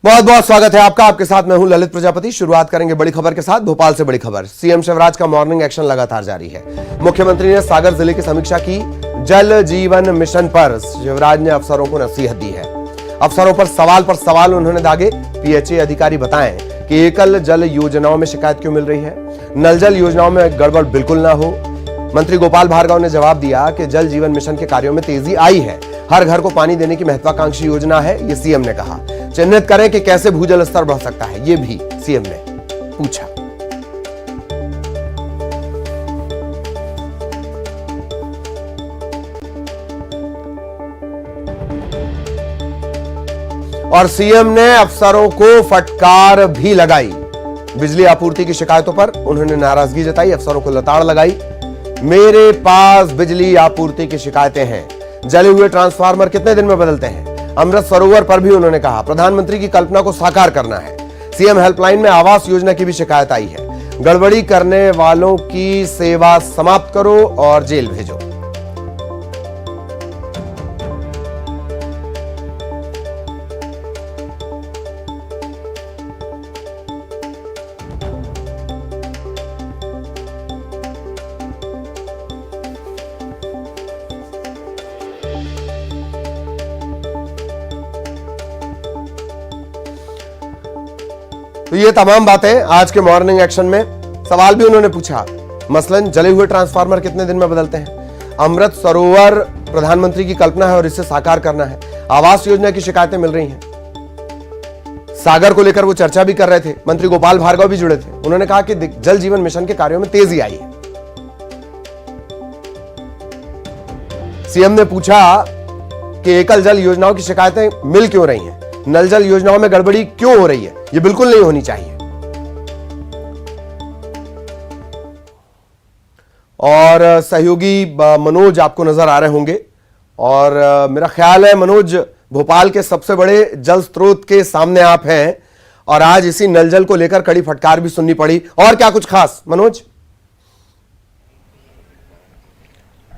बहुत बहुत स्वागत है आपका। आपके साथ मैं हूं ललित प्रजापति। शुरुआत करेंगे बड़ी खबर के साथ। भोपाल से बड़ी खबर। सीएम शिवराज का मॉर्निंग एक्शन लगातार जारी है। मुख्यमंत्री ने सागर जिले की समीक्षा की। जल जीवन मिशन पर शिवराज ने अफसरों को नसीहत दी है। अफसरों पर सवाल उन्होंने दागे। पीएचई अधिकारी बताएं कि एकल जल योजनाओं में शिकायत क्यों मिल रही है। नल जल योजनाओं में गड़बड़ बिल्कुल ना हो। मंत्री गोपाल भार्गव ने जवाब दिया कि जल जीवन मिशन के कार्यों में तेजी आई है। हर घर को पानी देने की महत्वाकांक्षी योजना है, ये सीएम ने कहा। चिन्हित करें कि कैसे भूजल स्तर बढ़ सकता है, ये भी सीएम ने पूछा। और सीएम ने अफसरों को फटकार भी लगाई। बिजली आपूर्ति की शिकायतों पर उन्होंने नाराजगी जताई। अफसरों को लताड़ लगाई। मेरे पास बिजली आपूर्ति की शिकायतें हैं। जले हुए ट्रांसफार्मर कितने दिन में बदलते हैं। अमृत सरोवर पर भी उन्होंने कहा प्रधानमंत्री की कल्पना को साकार करना है। सीएम हेल्पलाइन में आवास योजना की भी शिकायत आई है। गड़बड़ी करने वालों की सेवा समाप्त करो और जेल भेजो। तो ये तमाम बातें आज के मॉर्निंग एक्शन में। सवाल भी उन्होंने पूछा, मसलन जले हुए ट्रांसफार्मर कितने दिन में बदलते हैं। अमृत सरोवर प्रधानमंत्री की कल्पना है और इसे साकार करना है। आवास योजना की शिकायतें मिल रही हैं। सागर को लेकर वो चर्चा भी कर रहे थे। मंत्री गोपाल भार्गव भी जुड़े थे। उन्होंने कहा कि जल जीवन मिशन के कार्यों में तेजी आई है। सीएम ने पूछा कि एकल जल योजनाओं की शिकायतें मिल क्यों रही हैं। नल जल योजनाओं में गड़बड़ी क्यों हो रही है, ये बिल्कुल नहीं होनी चाहिए। और सहयोगी मनोज आपको नजर आ रहे होंगे। और मेरा ख्याल है मनोज, भोपाल के सबसे बड़े जल स्रोत के सामने आप हैं और आज इसी नल जल को लेकर कड़ी फटकार भी सुननी पड़ी। और क्या कुछ खास मनोज?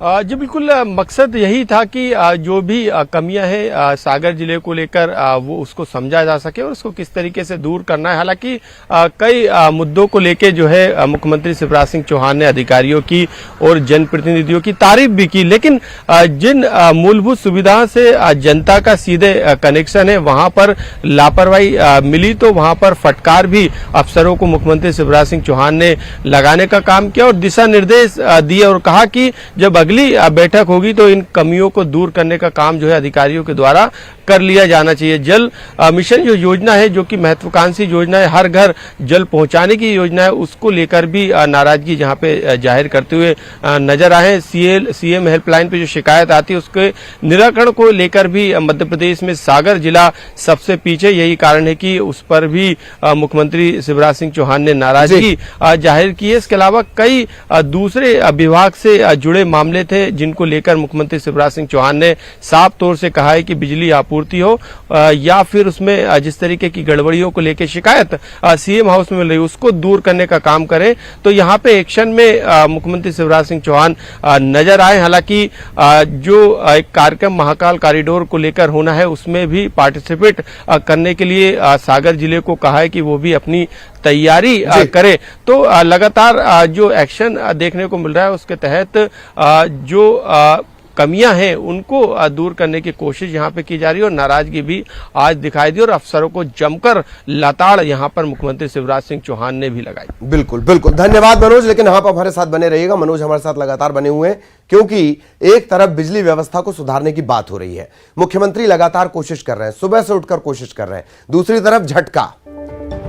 जी बिल्कुल, मकसद यही था कि जो भी कमियां हैं सागर जिले को लेकर वो उसको समझा जा सके और उसको किस तरीके से दूर करना है। हालांकि कई मुद्दों को लेकर जो है मुख्यमंत्री शिवराज सिंह चौहान ने अधिकारियों की और जनप्रतिनिधियों की तारीफ भी की, लेकिन जिन मूलभूत सुविधाओं से जनता का सीधे कनेक्शन है वहां पर लापरवाही मिली, तो वहां पर फटकार भी अफसरों को मुख्यमंत्री शिवराज सिंह चौहान ने लगाने का काम किया और दिशा निर्देश दिए और कहा कि जब अगली बैठक होगी तो इन कमियों को दूर करने का काम जो है अधिकारियों के द्वारा कर लिया जाना चाहिए। जल मिशन जो योजना है, जो कि महत्वाकांक्षी योजना है, हर घर जल पहुंचाने की योजना है, उसको लेकर भी नाराजगी जहां पे जाहिर करते हुए नजर आए। सीएम हेल्पलाइन पे जो शिकायत आती है उसके निराकरण को लेकर भी मध्य प्रदेश में सागर जिला सबसे पीछे। यही कारण है कि उस पर भी मुख्यमंत्री शिवराज सिंह चौहान ने नाराजगी जाहिर की है। इसके अलावा कई दूसरे विभाग से जुड़े मामले थे जिनको लेकर मुख्यमंत्री शिवराज सिंह चौहान ने साफ तौर से कहा है कि बिजली आपूर्ति हो या फिर उसमें जिस तरीके की गड़बड़ियों को लेकर शिकायत सीएम हाउस में मिल रही है उसको दूर करने का काम करें। तो यहाँ पे एक्शन में मुख्यमंत्री शिवराज सिंह चौहान नजर आए। हालांकि जो एक कार्यक्रम महाकाल कॉरिडोर को लेकर होना है उसमें भी पार्टिसिपेट करने के लिए सागर जिले को कहा है कि वो भी अपनी तैयारी करे। तो लगातार जो एक्शन देखने को मिल रहा है उसके तहत जो कमियां हैं उनको दूर करने की कोशिश यहां पे की जा रही है और नाराजगी भी आज दिखाई दी और अफसरों को जमकर लताड़ यहां पर मुख्यमंत्री शिवराज सिंह चौहान ने भी लगाई। बिल्कुल बिल्कुल, धन्यवाद मनोज। लेकिन आप हमारे साथ बने रहिएगा। मनोज हमारे साथ लगातार बने हुए हैं क्योंकि एक तरफ बिजली व्यवस्था को सुधारने की बात हो रही है, मुख्यमंत्री लगातार कोशिश कर रहे हैं, सुबह से उठकर कोशिश कर रहे हैं। दूसरी तरफ झटका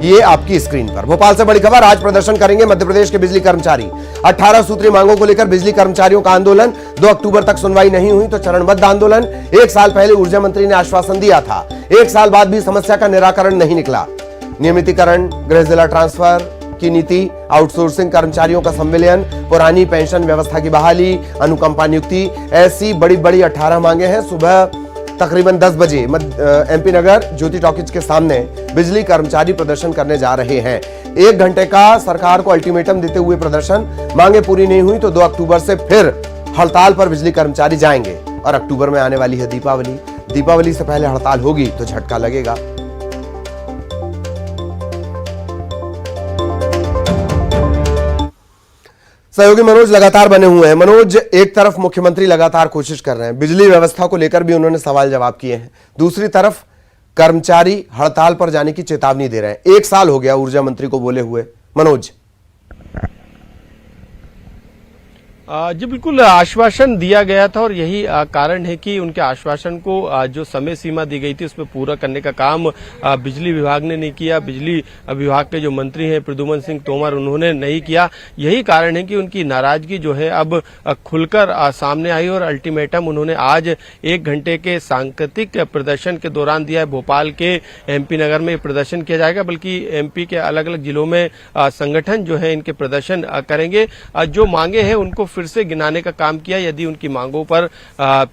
ये आपकी स्क्रीन पर। भोपाल से बड़ी खबर। आज प्रदर्शन करेंगे मध्य प्रदेश के बिजली कर्मचारी। 18 सूत्री मांगों को लेकर बिजली कर्मचारियों का आंदोलन। 2 अक्टूबर तक सुनवाई नहीं हुई तो चरणबद्ध आंदोलन। 1 साल पहले ऊर्जा मंत्री ने आश्वासन दिया था, 1 साल बाद भी समस्या का निराकरण नहीं निकला। नियमितीकरण, गृह जिला ट्रांसफर की नीति, आउटसोर्सिंग कर्मचारियों का संविलियन, पुरानी पेंशन व्यवस्था की बहाली, अनुकंपा नियुक्ति, ऐसी बड़ी बड़ी 18 मांगे हैं। सुबह तकरीबन 10 बजे एमपी नगर ज्योति टॉकीज के सामने बिजली कर्मचारी प्रदर्शन करने जा रहे हैं। 1 घंटे का सरकार को अल्टीमेटम देते हुए प्रदर्शन। मांगे पूरी नहीं हुई तो 2 अक्टूबर से फिर हड़ताल पर बिजली कर्मचारी जाएंगे। और अक्टूबर में आने वाली है दीपावली। दीपावली से पहले हड़ताल होगी तो झटका लगेगा। सहयोगी मनोज लगातार बने हुए हैं। मनोज, एक तरफ मुख्यमंत्री लगातार कोशिश कर रहे हैं, बिजली व्यवस्था को लेकर भी उन्होंने सवाल जवाब किए हैं, दूसरी तरफ कर्मचारी हड़ताल पर जाने की चेतावनी दे रहे हैं। 1 साल हो गया ऊर्जा मंत्री को बोले हुए। मनोज, जी बिल्कुल, आश्वासन दिया गया था और यही कारण है कि उनके आश्वासन को जो समय सीमा दी गई थी उसमें पूरा करने का काम बिजली विभाग ने नहीं किया। बिजली विभाग के जो मंत्री हैं प्रद्युमन सिंह तोमर, उन्होंने नहीं किया। यही कारण है कि उनकी नाराजगी जो है अब खुलकर सामने आई और अल्टीमेटम उन्होंने आज 1 घंटे के सांकेतिक प्रदर्शन के दौरान दिया है। भोपाल के एमपी नगर में प्रदर्शन किया जाएगा, बल्कि एमपी के अलग अलग जिलों में संगठन जो है इनके प्रदर्शन करेंगे। जो मांगे हैं उनको फिर से गिनाने का काम किया। यदि उनकी मांगों पर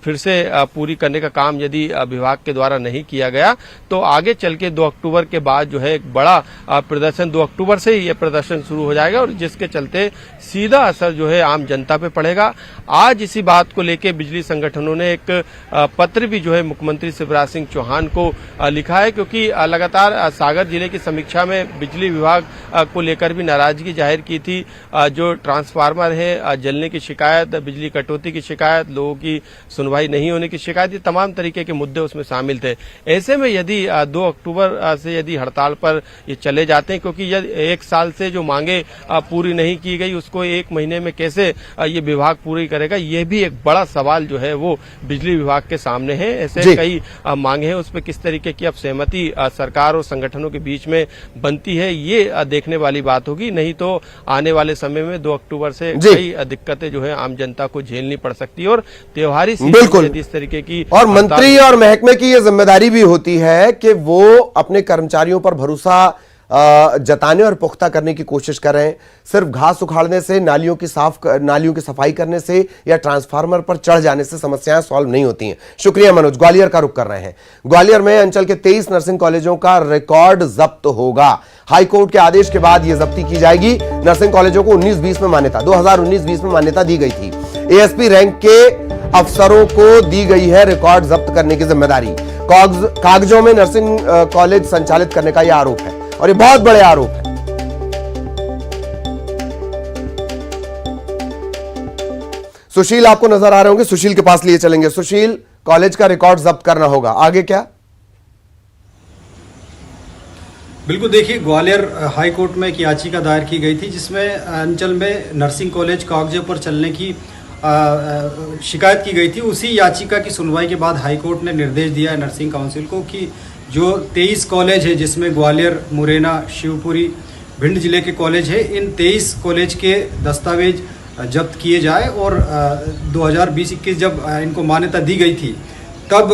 फिर से पूरी करने का काम यदि विभाग के द्वारा नहीं किया गया तो आगे चल के 2 अक्टूबर के बाद जो है एक बड़ा प्रदर्शन, 2 अक्टूबर से ही ये प्रदर्शन शुरू हो जाएगा और जिसके चलते सीधा असर जो है आम जनता पे पड़ेगा। आज इसी बात को लेकर बिजली संगठनों ने एक पत्र भी जो है मुख्यमंत्री शिवराज सिंह चौहान को लिखा है, क्योंकि लगातार सागर जिले की समीक्षा में बिजली विभाग को लेकर भी नाराजगी जाहिर की थी। जो ट्रांसफार्मर है जलने की शिकायत, बिजली कटौती की शिकायत, लोगों की सुनवाई नहीं होने की शिकायत, ये तमाम तरीके के मुद्दे उसमें शामिल थे। ऐसे में यदि 2 अक्टूबर से यदि हड़ताल पर ये चले जाते हैं, क्योंकि यदि 1 साल से जो मांगे पूरी नहीं की गई उसको 1 महीने में कैसे ये विभाग पूरी करेगा, ये भी एक बड़ा सवाल जो है वो बिजली विभाग के सामने है। ऐसे कई मांगे हैं, उस पर किस तरीके की अब सहमति सरकार और संगठनों के बीच में बनती है, ये देखने वाली बात होगी। नहीं तो आने वाले समय में 2 अक्टूबर से कई दिक्कतें जो है आम जनता को झेलनी पड़ सकती है और त्योहारी सीजन इस तरीके की। और मंत्री और महकमे की ये जिम्मेदारी भी होती है कि वो अपने कर्मचारियों पर भरोसा जताने और पुख्ता करने की कोशिश कर रहे हैं। सिर्फ घास उखाड़ने से, नालियों की सफाई करने से या ट्रांसफार्मर पर चढ़ जाने से समस्याएं सॉल्व नहीं होती हैं। शुक्रिया मनोज। ग्वालियर का रुख कर रहे हैं। ग्वालियर में अंचल के 23 नर्सिंग कॉलेजों का रिकॉर्ड जब्त होगा। हाईकोर्ट के आदेश के बाद यह जब्ती की जाएगी। नर्सिंग कॉलेजों को 19-20 में मान्यता, 2019-20 में मान्यता दी गई थी। एएसपी रैंक के अफसरों को दी गई है रिकॉर्ड जब्त करने की जिम्मेदारी। कागजों में नर्सिंग कॉलेज संचालित करने का यह आरोप है और ये बहुत बड़े आरोप है। सुशील आपको नजर आ रहे होंगे, सुशील के पास लिए चलेंगे। सुशील, कॉलेज का रिकॉर्ड जब्त करना होगा, आगे क्या? बिल्कुल, देखिए ग्वालियर हाई कोर्ट में एक याचिका दायर की गई थी जिसमें अंचल में नर्सिंग कॉलेज कागजों पर चलने की शिकायत की गई थी। उसी याचिका की सुनवाई के बाद हाई कोर्ट ने निर्देश दिया है नर्सिंग काउंसिल को कि जो 23 कॉलेज है जिसमें ग्वालियर, मुरैना, शिवपुरी, भिंड जिले के कॉलेज है, इन 23 कॉलेज के दस्तावेज जब्त किए जाए। और 2020-21 जब इनको मान्यता दी गई थी तब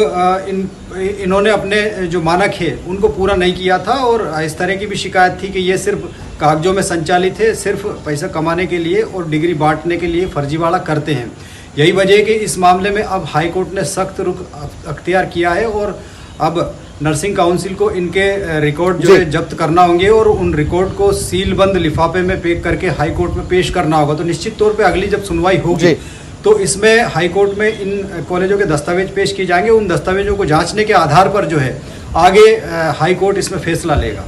इन्होंने अपने जो मानक है उनको पूरा नहीं किया था और इस तरह की भी शिकायत थी कि ये सिर्फ कागजों में संचालित है, सिर्फ पैसा कमाने के लिए और डिग्री बांटने के लिए फर्जीवाड़ा करते हैं। यही वजह है कि इस मामले में अब हाई कोर्ट ने सख्त रुख अख्तियार किया है और अब नर्सिंग काउंसिल को इनके रिकॉर्ड जो है जब्त करना होंगे और उन रिकॉर्ड को सीलबंद लिफाफे में पैक करके हाई कोर्ट में पेश करना होगा। तो निश्चित तौर पे अगली जब सुनवाई होगी तो इसमें हाई कोर्ट में इन कॉलेजों के दस्तावेज पेश किए जाएंगे। उन दस्तावेजों को जांचने के आधार पर जो है आगे हाई कोर्ट इसमें फैसला लेगा।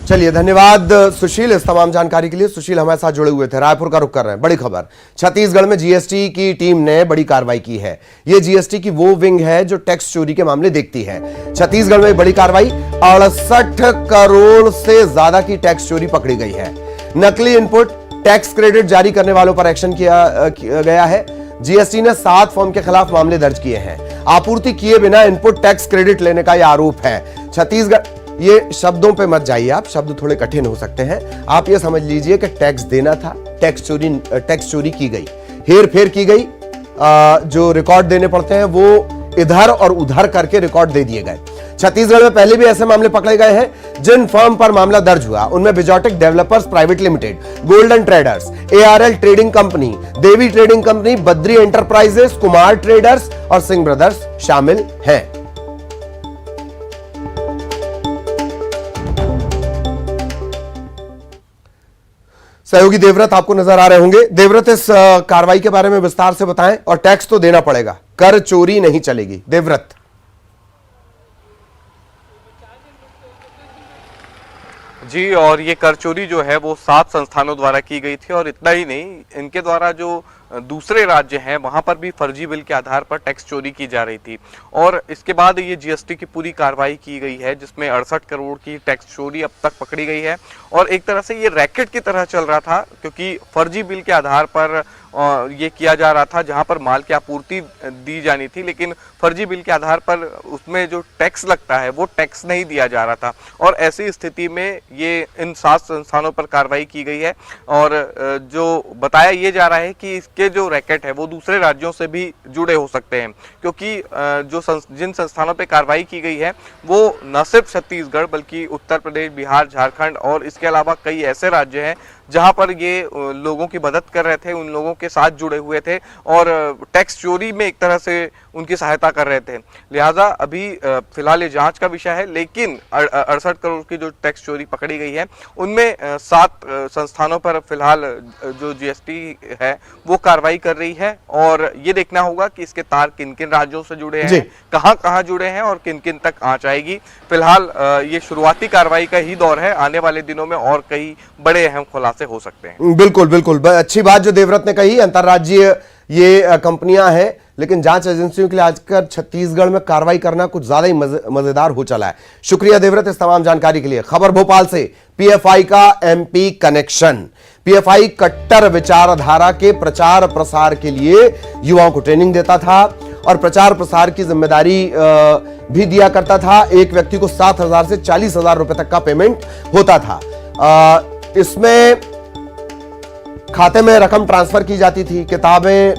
चलिए, धन्यवाद सुशील इस तमाम जानकारी के लिए। सुशील हमारे साथ जुड़े हुए थे। रायपुर का रुख कर रहे हैं। बड़ी खबर, छत्तीसगढ़ में जीएसटी की टीम ने बड़ी कार्रवाई की है। यह जीएसटी की वो विंग है जो टैक्स चोरी के मामले देखती है। छत्तीसगढ़ में बड़ी कार्रवाई, 68 करोड़ से ज्यादा की टैक्स चोरी पकड़ी गई है। नकली इनपुट टैक्स क्रेडिट जारी करने वालों पर एक्शन किया गया है। जीएसटी ने 7 फर्म के खिलाफ मामले दर्ज किए हैं। आपूर्ति किए बिना इनपुट टैक्स क्रेडिट लेने का यह आरोप है। छत्तीसगढ़, ये शब्दों पे मत जाइए आप, शब्द थोड़े कठिन हो सकते हैं। आप ये समझ लीजिए कि टैक्स देना था, टैक्स चोरी की गई, हेर फेर की गई। जो रिकॉर्ड देने पड़ते हैं वो इधर और उधर करके रिकॉर्ड दे दिए गए। छत्तीसगढ़ में पहले भी ऐसे मामले पकड़े गए हैं। जिन फर्म पर मामला दर्ज हुआ उनमें बिजॉटिक developers private limited, golden traders, ARL trading company, Devi trading company, Badri enterprises, Kumar traders और सिंह ब्रदर्स शामिल हैं। सहयोगी देवव्रत आपको नजर आ रहे होंगे। देवव्रत, इस कार्रवाई के बारे में विस्तार से बताएं। और टैक्स तो देना पड़ेगा, कर चोरी नहीं चलेगी। देवव्रत। जी, और ये कर चोरी जो है वो 7 संस्थानों द्वारा की गई थी, और इतना ही नहीं, इनके द्वारा जो दूसरे राज्य हैं वहां पर भी फर्जी बिल के आधार पर टैक्स चोरी की जा रही थी। और इसके बाद ये जीएसटी की पूरी कार्रवाई की गई है, जिसमें 68 करोड़ की टैक्स चोरी अब तक पकड़ी गई है। और एक तरह से ये रैकेट की तरह चल रहा था, क्योंकि फर्जी बिल के आधार पर ये किया जा रहा था, जहां पर माल की आपूर्ति दी जानी थी, लेकिन फर्जी बिल के आधार पर उसमें जो टैक्स लगता है वो टैक्स नहीं दिया जा रहा था। और ऐसी स्थिति में ये इन 7 संस्थानों पर कार्रवाई की गई है। और जो बताया ये जा रहा है कि इसके जो रैकेट है वो दूसरे राज्यों से भी जुड़े हो सकते हैं, क्योंकि जिन संस्थानों पर कार्रवाई की गई है वो न सिर्फ छत्तीसगढ़ बल्कि उत्तर प्रदेश, बिहार, झारखंड और इसके अलावा कई ऐसे राज्य हैं जहां पर ये लोगों की मदद कर रहे थे, उन लोगों के साथ जुड़े हुए थे और टैक्स चोरी में एक तरह से उनकी सहायता कर रहे थे। लिहाजा अभी फिलहाल ये जांच का विषय है, लेकिन 68 करोड़ की जो टैक्स चोरी पकड़ी गई है उनमें 7 संस्थानों पर फिलहाल जो जीएसटी है वो कार्रवाई कर रही है। और ये देखना होगा कि इसके तार किन किन राज्यों से जुड़े हैं, कहां जुड़े हैं और किन किन तक आंच आएगी। फिलहाल ये शुरुआती कार्रवाई का ही दौर है, आने वाले दिनों में और कई बड़े अहम खुलासे हो सकते हैं। बिल्कुल बिल्कुल, अच्छी बात जो देवव्रत ने कही, अंतर्राज्यीय ये कंपनियां हैं, लेकिन जांच एजेंसियों के लिए आजकल छत्तीसगढ़ में कार्रवाई करना कुछ ज्यादा ही मजेदार हो चला है। शुक्रिया देवव्रत इस तमाम जानकारी के लिए। खबर भोपाल से, पीएफआई का एमपी कनेक्शन। पीएफआई कट्टर विचारधारा के प्रचार प्रसार के लिए युवाओं को ट्रेनिंग देता था और प्रचार प्रसार की जिम्मेदारी भी दिया करता था। एक व्यक्ति को 7,000 से 40,000 रुपए तक का पेमेंट होता था। इसमें खाते में रकम ट्रांसफर की जाती थी, किताबें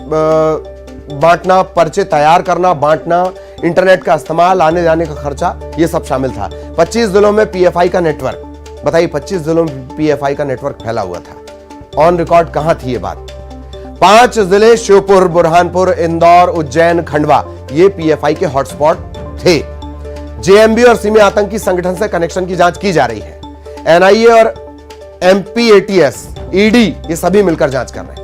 बांटना, पर्चे तैयार करना, बांटना, इंटरनेट का इस्तेमाल, आने जाने का खर्चा, ये सब शामिल था। 25 जिलों में पीएफआई का नेटवर्क, बताइए 25 जिलों में पीएफआई का नेटवर्क फैला हुआ था। ऑन रिकॉर्ड कहां थी ये बात? 5 जिले श्योपुर, बुरहानपुर, इंदौर, उज्जैन, खंडवा, ये पीएफआई के हॉटस्पॉट थे। जेएमबी और सीमी आतंकी संगठन से कनेक्शन की जांच की जा रही है। एनआईए और एमपीएटीएस, ईडी, ये सभी मिलकर जांच कर रहे हैं।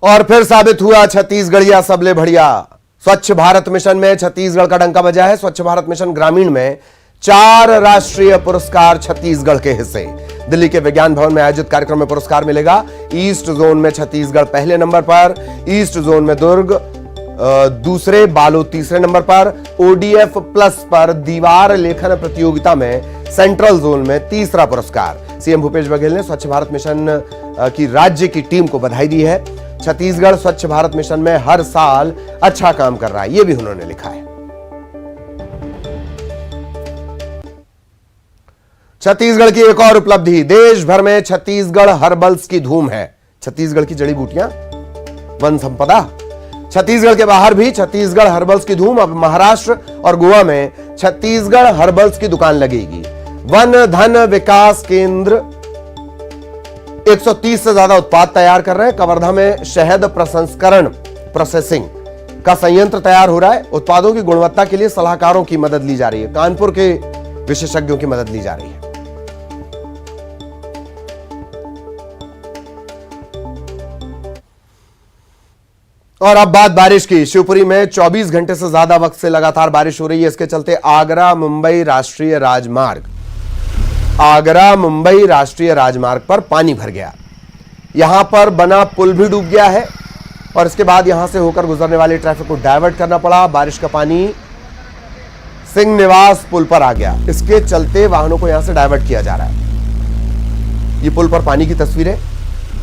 और फिर साबित हुआ छत्तीसगढ़िया सबले बढ़िया। स्वच्छ भारत मिशन में छत्तीसगढ़ का डंका बजा है। स्वच्छ भारत मिशन ग्रामीण में 4 राष्ट्रीय पुरस्कार छत्तीसगढ़ के हिस्से। दिल्ली के विज्ञान भवन में आयोजित कार्यक्रम में पुरस्कार मिलेगा। ईस्ट जोन में छत्तीसगढ़ पहले नंबर पर, ईस्ट जोन में दुर्ग दूसरे, बालोद तीसरे नंबर पर, ओडीएफ प्लस पर दीवार लेखन प्रतियोगिता में सेंट्रल जोन में तीसरा पुरस्कार। सीएम भूपेश बघेल ने स्वच्छ भारत मिशन की राज्य की टीम को बधाई दी है। छत्तीसगढ़ स्वच्छ भारत मिशन में हर साल अच्छा काम कर रहा है, यह भी उन्होंने लिखा है। छत्तीसगढ़ की एक और उपलब्धि, देश भर में छत्तीसगढ़ हर्बल्स की धूम है। छत्तीसगढ़ की जड़ी बूटियां, वन संपदा, छत्तीसगढ़ के बाहर भी छत्तीसगढ़ हर्बल्स की धूम। अब महाराष्ट्र और गोवा में छत्तीसगढ़ हर्बल्स की दुकान लगेगी। वन धन विकास केंद्र 130 से ज्यादा उत्पाद तैयार कर रहे हैं। कवर्धा में शहद प्रसंस्करण प्रोसेसिंग का संयंत्र तैयार हो रहा है। उत्पादों की गुणवत्ता के लिए सलाहकारों की मदद ली जा रही है, कानपुर के विशेषज्ञों की मदद ली जा रही है। और अब बात बारिश की। शिवपुरी में 24 घंटे से ज्यादा वक्त से लगातार बारिश हो रही है। इसके चलते आगरा मुंबई राष्ट्रीय राजमार्ग पर पानी भर गया। यहां पर बना पुल भी डूब गया है और इसके बाद यहां से होकर गुजरने वाले ट्रैफिक को डायवर्ट करना पड़ा। बारिश का पानी सिंह निवास पुल पर आ गया। इसके चलते वाहनों को यहां से डायवर्ट किया जा रहा है। ये पुल पर पानी की तस्वीरें।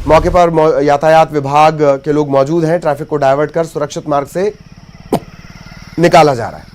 मौके पर यातायात विभाग के लोग मौजूद हैं। ट्रैफिक को डायवर्ट कर सुरक्षित मार्ग से निकाला जा रहा है।